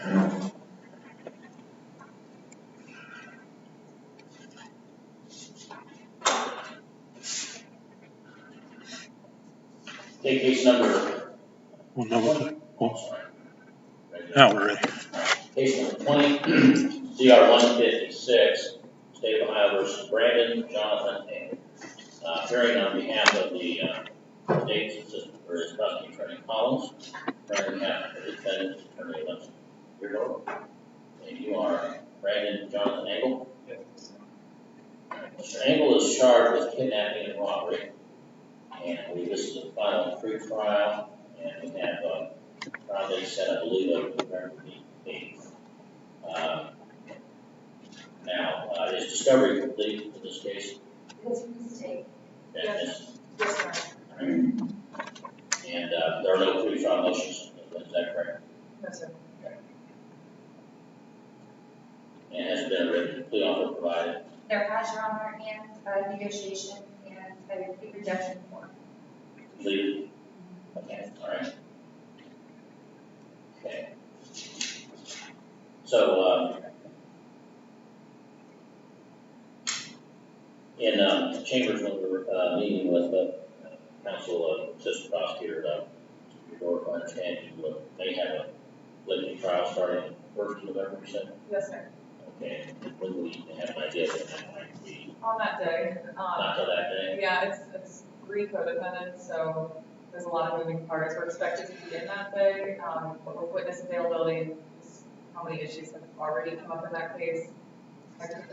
Okay, case number. Well, no, Sorry. now we're ready. Case number 20, CR 156, State of Ohio versus Brandon Jonathan Angle. Hearing on behalf of the state's assistant for his prosecuting attorney Collins, hearing on behalf of the defendant's attorney Lynch. Your door. And you are Brandon Jonathan Angle. Yes. Mr. Angle is charged with kidnapping and robbery. And I believe this is the final pre-trial, and we have a trial date set, I believe, of November the 8th. Now, is discovery complete in this case? It's a mistake. Yes. Yes, sir. And there are no pre-trial motions, is that correct? No, sir. Okay. And has been a written plea offer provided? There has, Your Honor, and negotiation and a rejection form. Completed? Okay, all right. Okay. So, in Chambers, when we were meeting with the counsel assistant prosecutor, your understanding you may have a limited trial starting 1st of November, you said? Yes, sir. Okay, when will you have an idea when that might be? On that day. Not till that day? Yeah, it's codependent, so there's a lot of moving parts. We're expected to begin that day, but with witness availability, how many issues have already come up in that case.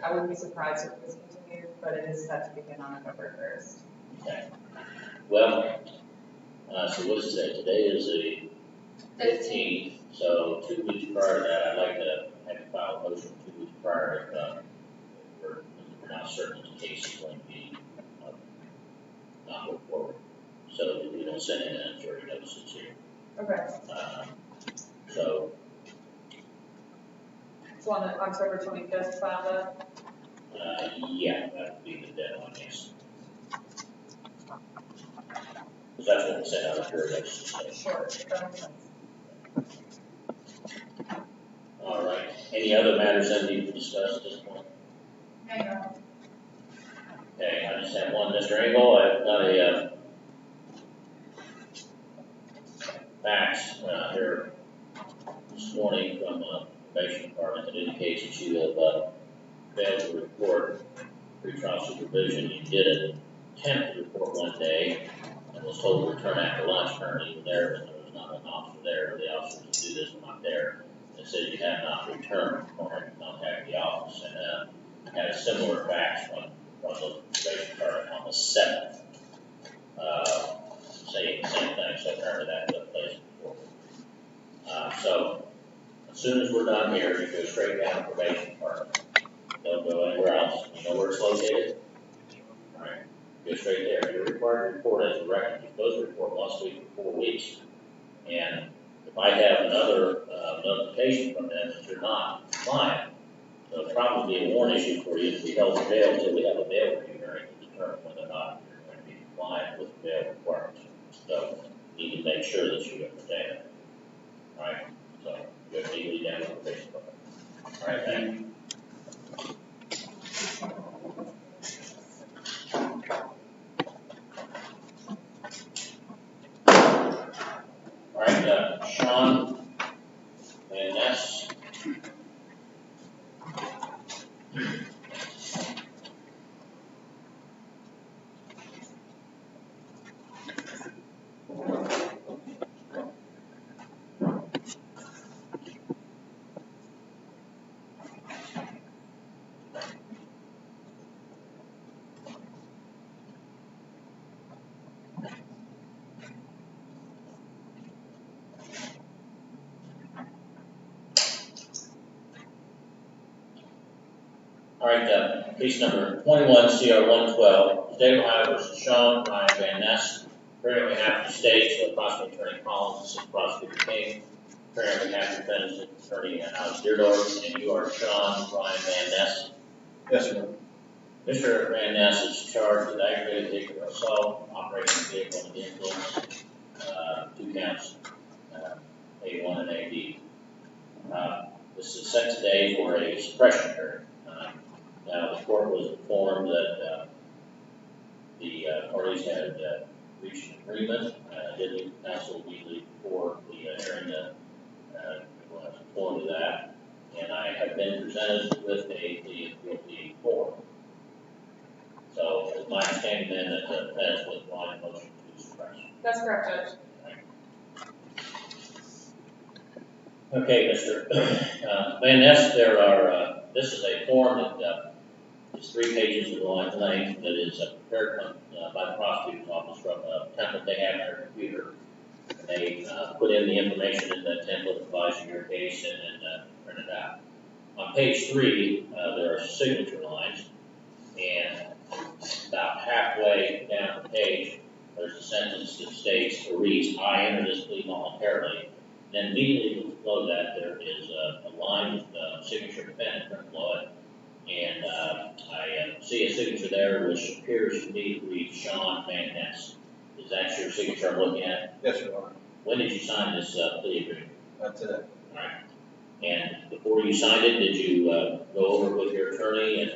I wouldn't be surprised if this continued, but it is set to begin on November 1st. Okay. Well, so what is today? Today is the 15th, so 2 weeks prior to that, I'd like to have you file a motion 2 weeks prior if we're not certain that the case is going to be not go forward. So that we don't send in a jury notices here. Okay. So on the October 25th file that? yeah, that would be the deadline, yes. Because that's what we sent out a jury notice. Sure, that makes sense. All right. Any other matters that need to be discussed at this point? No, Your Honor. Okay, I just have one, Mr. Engel. I've got a fax here this morning from the probation department that indicates that you have failed to report pretrial supervision. You did attempt to report one day and was told to return after lunch. Apparently you were there, but there was not an officer there. The officers who do this were not there. They said you have not returned or had to contact the office. And I had a similar fax from the probation department on the 7th, saying the same thing. So apparently that took place before. So as soon as we're done here, you go straight down to the probation department. Don't go anywhere else. You know where it's located? All right. Go straight there. You're required to report as a record. You're supposed to report once a week for 4 weeks. And if I have another notification from them that you're not compliant, it'll probably be a warrant issue for you to be held to bail until we have a bail review hearing to determine whether or not you're going to be compliant with the bail requirements. So you need to make sure that you understand it. All right. So you go immediately down to the probation department. All right. Thank you. All right, Sean Van Ness. All right, case number 21 CR 112, State of Ohio versus Sean Ryan Van Ness. Appearing on behalf of the state, so prosecuting attorney Collins, assistant prosecutor King. Appearing on behalf of the defendant's attorney Alex Deardorff, and you are Sean Ryan Van Ness. Yes, sir. Mr. Van Ness is charged with aggravated vehicular assault, operating a vehicle under the influence, 2 counts, A1 and A.B. This is set today for a suppression hearing. Now, the court was informed that the parties had reached an agreement. Did counsel immediately before the hearing was informed of that. And I have been presented with a plea of guilty form. So it's my understanding then that the defense was withdrawing motion to suppress. That's correct, Judge. Okay, Mr. Van Ness, this is a form that is 3 pages in length that is prepared by the prosecutor's office from a template they have in their computer. And they put in the information in the template that applies to your case and then print it out. On page 3, there are signature lines, and about halfway down the page, there's a sentence that states or reads, "I enter this plea voluntarily." Then immediately below that, there is a line with signature defendant, print below it. And I see a signature there which appears to me to read Sean Van Ness. Is that your signature I'm looking at? Yes, Your Honor. When did you sign this plea agreement? Today. All right. And before you signed it, did you go over it with your attorney and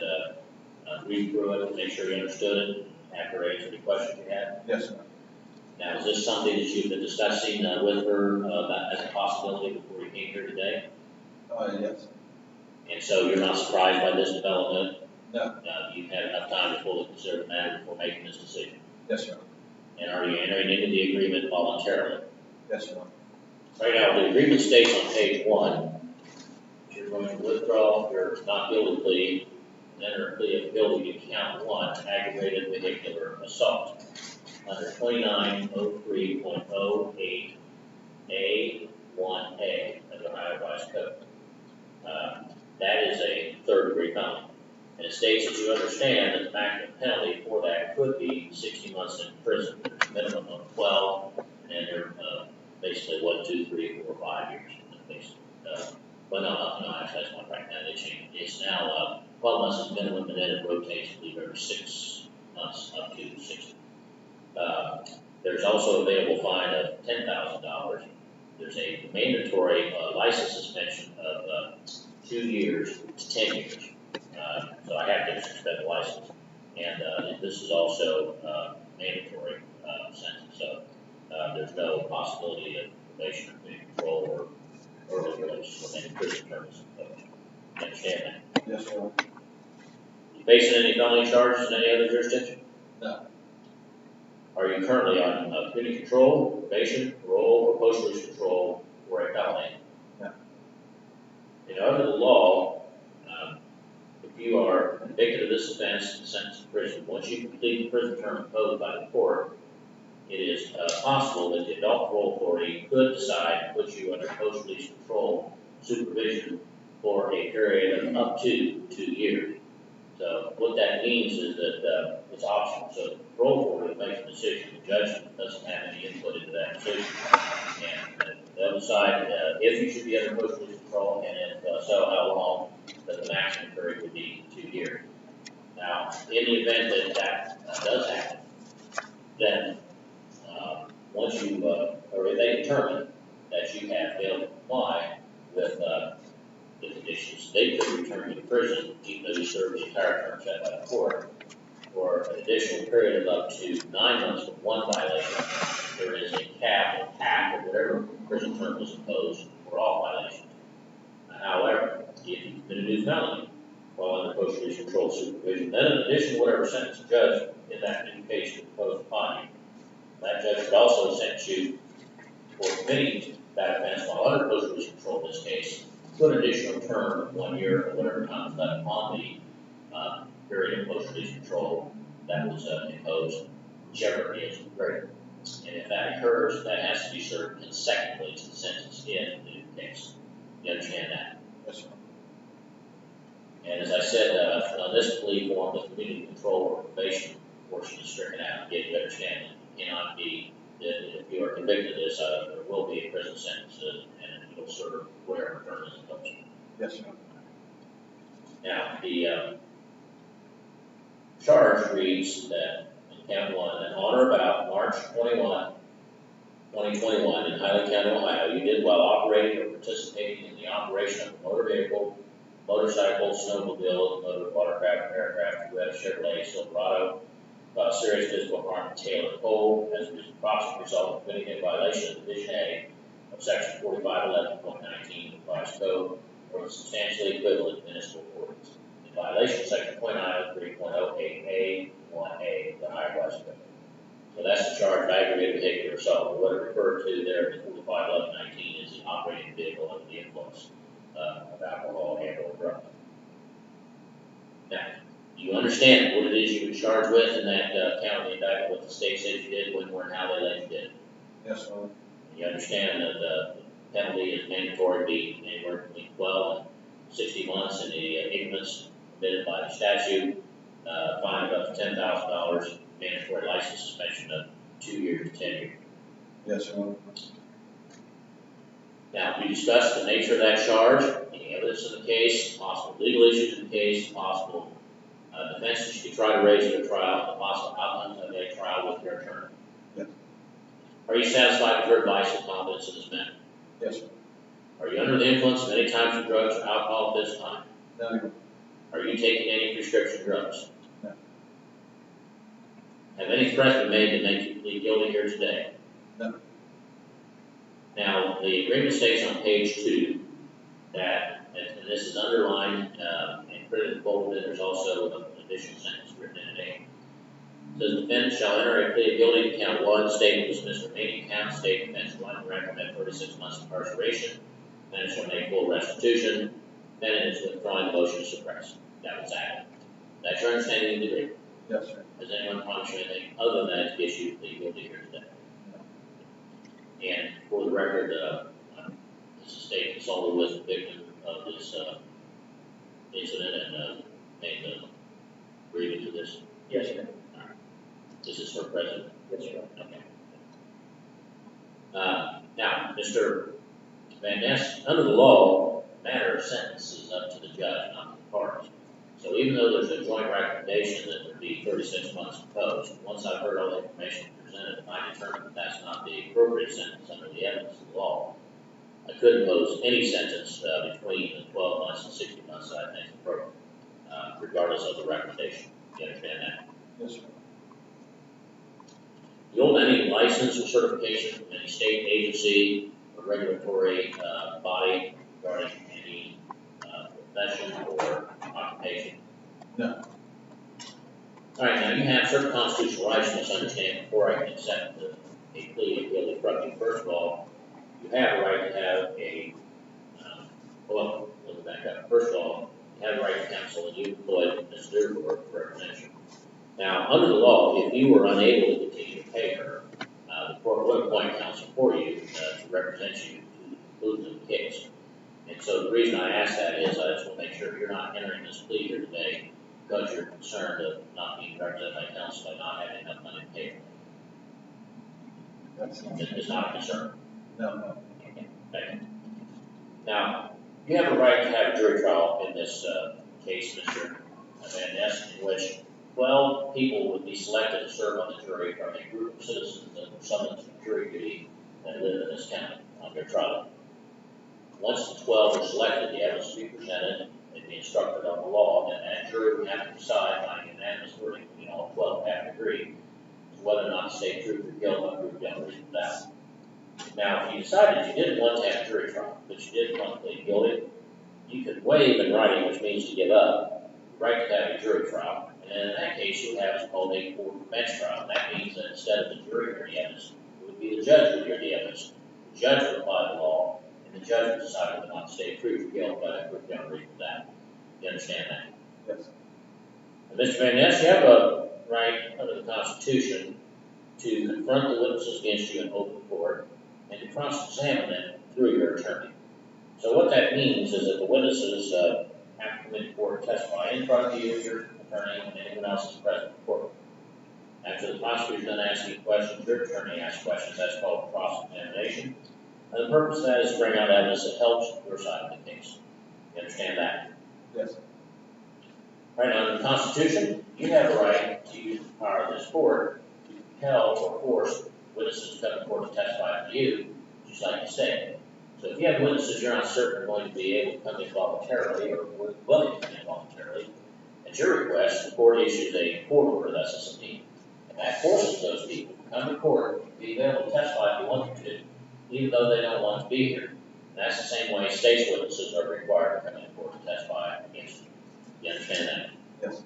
read through it, make sure you understood it, have her answer any questions you had? Yes, sir. Now, is this something that you've been discussing with her about as a possibility before you came here today? Yes. And so you're not surprised by this development? No. You've had enough time to fully consider the matter before making this decision? Yes, sir. And are you entering into the agreement voluntarily? Yes, sir. Right now, the agreement states on page 1, that you're going to withdraw your not guilty plea and enter a plea of guilty to count 1, aggravated vehicular assault, under 2903.08A1A of the Ohio Revised Code. That is a third-degree felony. And it states that you understand that the maximum penalty for that could be 60 months in prison. There's a minimum of 12, and then there basically 1, 2, 3, 4, 5 years. Well, no, actually that's not right now. They changed it. It's now 12 months is minimum, and then it rotates, I believe, every 6 months up to 60. There's also a available fine of $10,000. There's a mandatory license suspension of 2 years to 10 years. So I have to suspend the license. And this is also mandatory sentence. So there's no possibility of probation or community control or early release with any prison terms. You understand that? Yes, sir. You facing any felony charges in any other jurisdiction? No. Are you currently on community control, probation, parole, or post-release control for a felony? No. You know, under the law, if you are convicted of this offense and sentenced to prison, once you complete the prison term imposed by the court, it is possible that the adult parole authority could decide to put you under post-release control supervision for a period of up to 2 years. So what that means is that it's optional. So the parole authority makes a decision. The judge doesn't have any input into that decision. And they'll decide if you should be under post-release control, and if so, how long, that the maximum period would be 2 years. Now, in the event that does happen, then once you, or if they determine that you have failed to comply with the conditions, they could return you to prison, even though you served the entire term set by the court, for an additional period of up to 9 months for one violation. There is a cap of half of whatever prison term was imposed for all violations. However, if you commit a new felony while under post-release control supervision, then in addition to whatever sentence the judge in that new case would impose upon you, that judge could also sentence you for committing that offense while under post-release control in this case, put an additional term of 1 year or whatever time is left on the period of post-release control that was imposed, whichever is greater. And if that occurs, that has to be served consecutively to the sentence in the new case. You understand that? Yes, sir. And as I said, on this plea form, the community control or probation portion is stricken out. Again, you understand that it cannot be, if you are convicted of this, there will be a prison sentence and you'll serve whatever term is imposed. Yes, sir. Now, the charge reads that in count 1, that on or about March 21, 2021, in Highland County, Ohio, you did while operating or participating in the operation of a motor vehicle, motorcycle, snowmobile, motor watercraft, aircraft, who had a Chevrolet Silverado, serious physical harm to Taylor Cole as a approximate result of committing a violation of Division A of Section 4511.19 of the Revised Code, or substantially equivalent municipal ordinance. In violation of Section .903.08A 1A of the Ohio Revised Code. So that's the charge of aggravated vehicular assault. What it referred to there in 4511.19 is the operating vehicle under the influence of alcohol and/or drugs. Now, do you understand what it is you were charged with in that count of the indictment, what the state said you did, when, where, and how they let you did? Yes, sir. You understand that the penalty is mandatory to be anywhere between 12 and 60 months, and the increments permitted by the statute, fine of up to $10,000, mandatory license suspension of 2 years to 10 years. Yes, sir. Now, we discussed the nature of that charge, the evidence in the case, possible legal issues in the case, possible defenses you could try to raise at a trial, the possible outcomes of a trial with your attorney. Yes. Are you satisfied with your advice and confidence in this matter? Yes, sir. Are you under the influence of any types of drugs or alcohol at this time? No. Are you taking any prescription drugs? No. Have any threats been made to make you plead guilty here today? No. Now, the agreement states on page 2 that, and this is underlined and printed in bold, and there's also an additional sentence written in it. It says, defendant shall enter a plea of guilty to count 1, state dismiss remaining counts, state defense 1, recommend 36 months incarceration, defendant shall make full restitution, defendant is withdrawing the motion to suppress. That was added. That's your understanding of the agreement. Yes, sir. Has anyone promised you anything other than that to get you to plead guilty here today? And for the record, this estate consulted with the victim of this incident and made the agreement to this. Yes, sir. This is for president. Yes, sir. Okay. Now, Mr. Van Ness, under the law, the matter of sentence is up to the judge, not to the parties. So even though there's a joint recommendation that there be 36 months imposed, once I've heard all the information presented, if I determine that that's not the appropriate sentence under the evidence of the law, I could impose any sentence between the 12 months and 60 months that I think is appropriate, regardless of the recommendation. You understand that? Yes, sir. You hold any license or certification from any state agency or regulatory body regarding any profession or occupation? No. All right, now you have certain constitutional rights you must understand before I can accept a plea of guilty from you. First of all, you have a right to have a, well, let me back up. First of all, you have a right to counsel, and you employed Ms. Durford to represent you. Now, under the law, if you were unable to continue to pay her, the court would appoint counsel for you to represent you to the conclusion of the case. And so the reason I ask that is I just want to make sure you're not entering this plea here today because you're concerned of not being represented by counsel by not having enough money to pay her. That's not. It's not a concern. No, no. Okay, thank you. Now, you have a right to have a jury trial in this case, Mr. Van Ness, in which 12 people would be selected to serve on the jury from a group of citizens that were summoned to jury duty that live in this county on their trial. Once the 12 were selected, the evidence would be presented, they'd be instructed on the law, and that jury would have to decide by unanimous verdict, you know, all 12 have to agree, as to whether or not to say truth or guilt on proof beyond reasonable doubt. Now, if you decided you didn't want to have a jury trial, but you did want to plead guilty, you could waive in writing, which means to give up, the right to have a jury trial. And in that case, you would have what's called a court bench trial. That means that instead of the jury hearing the evidence, it would be the judge who would hear the evidence. The judge would apply the law, and the judge would decide whether or not to state truth or guilt by a proof beyond reasonable doubt. You understand that? Yes. And Mr. Van Ness, you have a right under the Constitution to confront the witnesses against you in open court and to cross-examine them through your attorney. So what that means is that the witnesses have to come into court and testify in front of you, your attorney, and anyone else is present in court. After the prosecutor is done asking questions, your attorney asks questions. That's called cross-examination. And the purpose of that is to bring out evidence that helps your side of the case. You understand that? Yes. Right now, under the Constitution, you have a right to use the power of this court to compel or force witnesses to come to court to testify for you, just like you say. So if you have witnesses you're not certain are going to be able to come in voluntarily or willing to come in voluntarily, at your request, the court issues a court order, that's a subpoena. And that forces those people to come to court to be able to testify if they want them to, even though they don't want to be here. And that's the same way state's witnesses are required to come in court to testify against you. You understand that? Yes.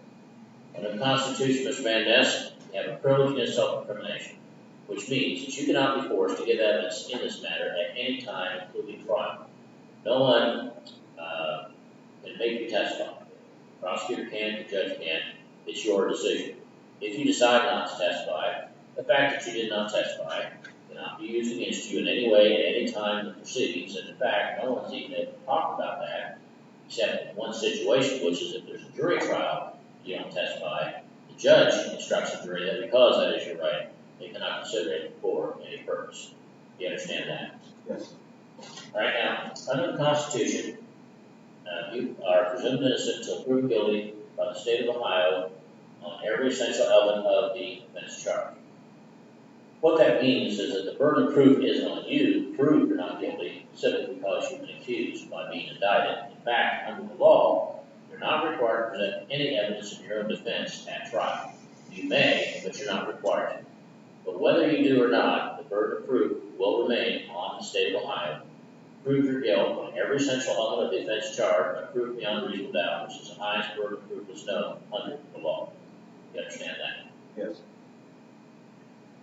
Under the Constitution, Mr. Van Ness, you have a privilege against self-incrimination, which means that you cannot be forced to give evidence in this matter at any time, including trial. No one can make you testify. The prosecutor can, the judge can. It's your decision. If you decide not to testify, the fact that you did not testify cannot be used against you in any way at any time in the proceedings. And in fact, no one's even able to talk about that, except in one situation, which is if there's a jury trial, you don't testify. The judge instructs the jury that because that is your right, they cannot consider it for any purpose. You understand that? Yes. All right, now, under the Constitution, you are presumed innocent until proved guilty by the state of Ohio on every essential element of the offense charge. What that means is that the burden of proof isn't on you to prove you're not guilty simply because you've been accused by being indicted. In fact, under the law, you're not required to present any evidence in your own defense at trial. You may, but you're not required to. But whether you do or not, the burden of proof will remain on the state of Ohio. Prove your guilt on every essential element of the offense charge by proof beyond reasonable doubt, which is the highest burden of proof that's known under the law. You understand that? Yes.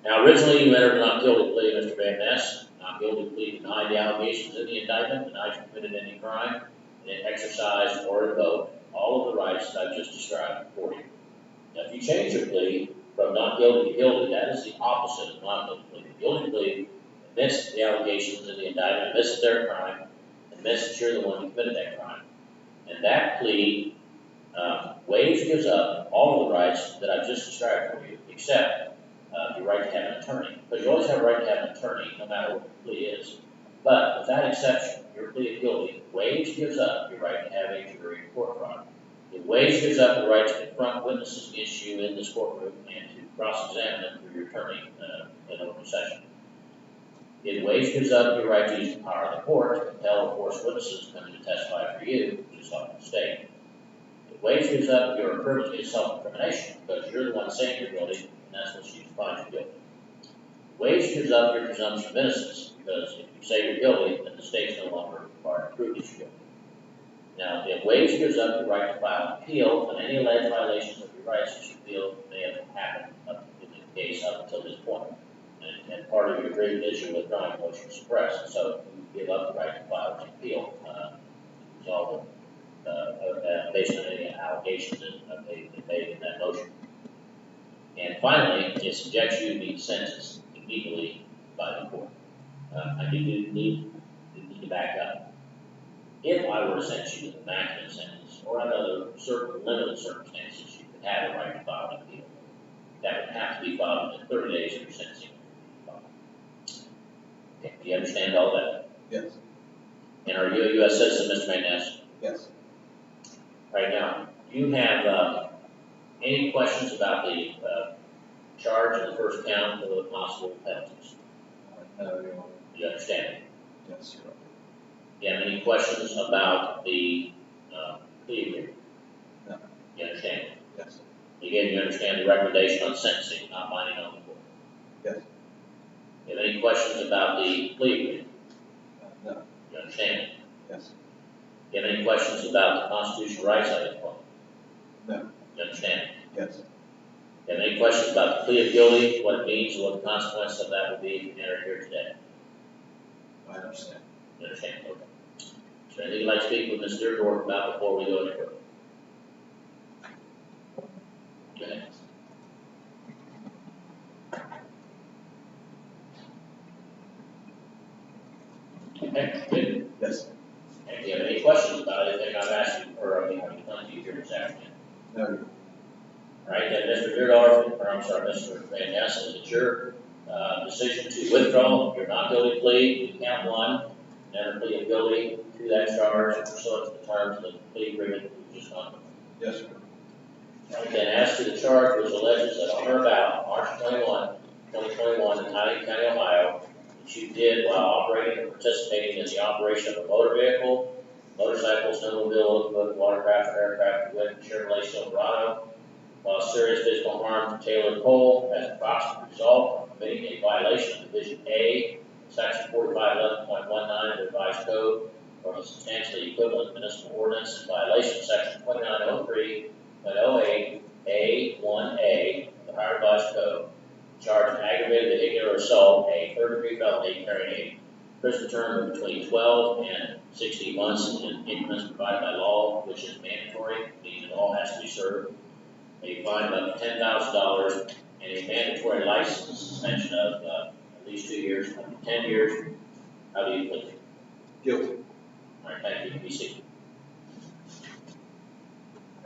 Now, originally you entered a not guilty plea, Mr. Van Ness. Not guilty plea denied the allegations in the indictment, denied you committed any crime, and it exercised or invoked all of the rights that I've just described for you. Now, if you change your plea from not guilty to guilty, that is the opposite of not guilty plea. The guilty plea admits the allegations in the indictment, admits that they're a crime, admits that you're the one who committed that crime. And that plea waives, gives up all of the rights that I've just described for you, except your right to have an attorney. Because you always have a right to have an attorney, no matter what the plea is. But with that exception, your plea of guilty waives, gives up your right to have a jury court trial. It waives, gives up the right to confront witnesses against you in this courtroom and to cross-examine them through your attorney in open session. It waives, gives up your right to use the power of the court to compel or force witnesses to come to testify for you, which is off the state. It waives, gives up your privilege against self-incrimination because you're the one saying you're guilty, and that's what you find you guilty. Waives, gives up your presumption of innocence because if you say you're guilty, then the state's no longer required to prove that you're guilty. Now, it waives, gives up your right to file an appeal on any alleged violations of your rights that you feel may have happened up in the case up until this point. And part of your agreement is you're withdrawing motion to suppress, so you give up the right to file an appeal to resolve based on any allegations that they made in that motion. And finally, it subjects you to be sentenced immediately by the court. I do need to back up. If I were to sentence you to the maximum sentence, or under certain limited circumstances, you could have a right to file an appeal. That would have to be filed within 30 days of your sentencing. Okay, do you understand all that? Yes. And are you a U.S. citizen, Mr. Van Ness? Yes. Right now, do you have any questions about the charge in the first count of the possible penalties? No, Your Honor. Do you understand it? Yes, Your Honor. Do you have any questions about the plea agreement? No. You understand it? Yes. Again, you understand the recommendation on sentencing, not binding on the court. Yes. Do you have any questions about the plea agreement? No. You understand it? Yes. Do you have any questions about the constitutional rights of it? No. You understand it? Yes. Do you have any questions about the plea of guilty, what it means, and what the consequence of that would be if you enter here today? I understand. You understand? Okay. Is there anything you'd like to speak with Ms. Deardorff about before we go any further? Go ahead. Okay, good. Yes. And do you have any questions about anything I've asked you, or anything I've to you here this afternoon? No, Your Honor. All right, then, Mr. Deardorff, or I'm sorry, Mr. Van Ness, is it your decision to withdraw your not guilty plea to count one, and enter plea of guilty to that charge pursuant to the terms of the plea agreement that we just talked about? Yes, Your Honor. All right, then, as to the charge which alleges that on or about March 21, 2021, in Tyne County, Ohio, which you did while operating or participating in the operation of a motor vehicle, motorcycle, snowmobile, boat, watercraft, or aircraft, with Chevrolet Silverado, while serious physical harm to Taylor Cole as a possible result of committing a violation of Division A, Section 4511.19 of the revised code, or a substantially equivalent municipal ordinance in violation of Section 2903.08A1A of the Ohio Revised Code, charge an aggravated vehicular assault, a third-degree felony carrying a prison term of between 12 and 16 months in increments provided by law, which is mandatory, meaning it all has to be served, a fine of up to $10,000, and a mandatory license suspension of at least 2 years, up to 10 years. How do you plead? Guilty. All right, thank you. Be seated.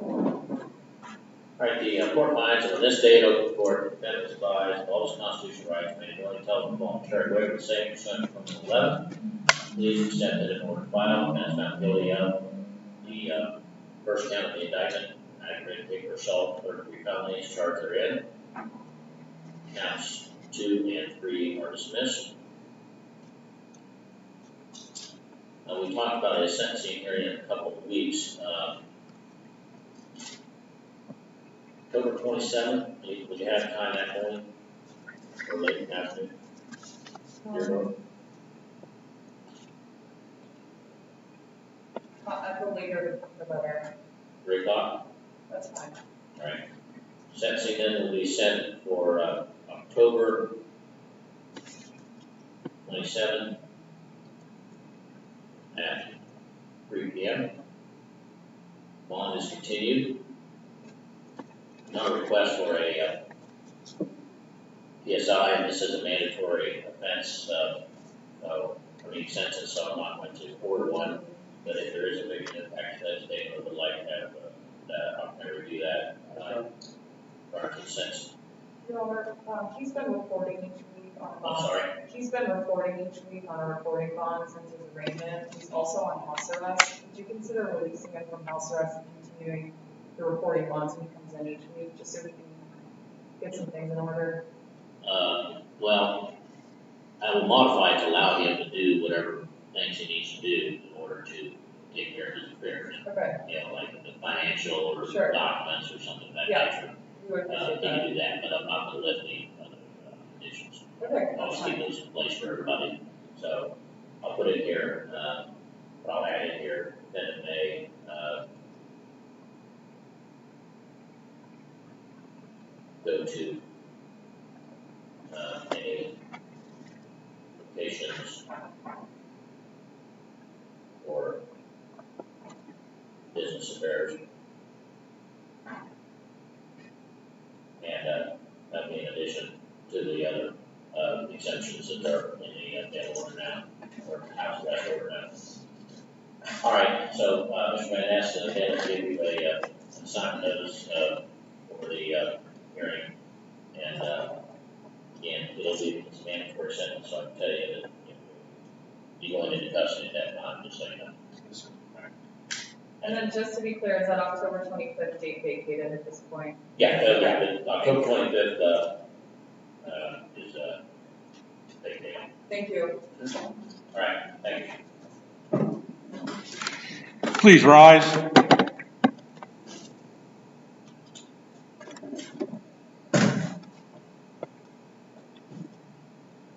All right, the court finds that on this date, open court, defendant was advised of all his constitutional rights, made only telephone voluntary waiver the same pursuant to 11. Please accept it in order to file, and found guilty of the first count of the indictment, aggravated vehicular assault, third-degree felonies charged therein. Counts 2 and 3 are dismissed. We talked about a sentencing hearing in a couple of weeks. October 27th, would you have time that morning or late in the afternoon? I feel later the better. 3 o'clock? That's fine. All right. Sentencing then will be set for October 27th at 3 p.m. Bond is continued. No request for a PSI, and this is a mandatory offense for each sentence, so I'm not going to order one. But if there is a big impact to that statement, I would like to have that opportunity to review that prior to the sentence. Your Honor, he's been reporting each week on I'm bond. sorry. He's been reporting each week on a reporting bond since his arraignment. He's also on house arrest. Would you consider releasing him from house arrest and continuing the reporting bonds when he comes in each week, just so we can get some things in order? Well, I will modify it to allow him to do whatever things he needs to do in order to take care of his affairs. Okay. You know, like the financial or Sure. documents or something of that Yeah. nature. We would He appreciate can that. do that, but I'm not going to lift any other conditions. Okay, I'll that's just keep fine. those in place for everybody. So I'll put it here, but I'll add in here, defendant may, go to, any locations or business affairs. And, that'll be in addition to the other, exemptions that are in the, jail order now, or house arrest order now. All right, so, Mr. Van Ness, again, will give you a, assignment notice, for the, hearing. And, again, it'll be a mandatory sentence, so I can tell you that you're going into custody at that time, just so you know. And then just to be clear, is that October 25th date vacated at this point? Yeah, the October 25th, is, big day. Thank you. All right, thank you. Please rise.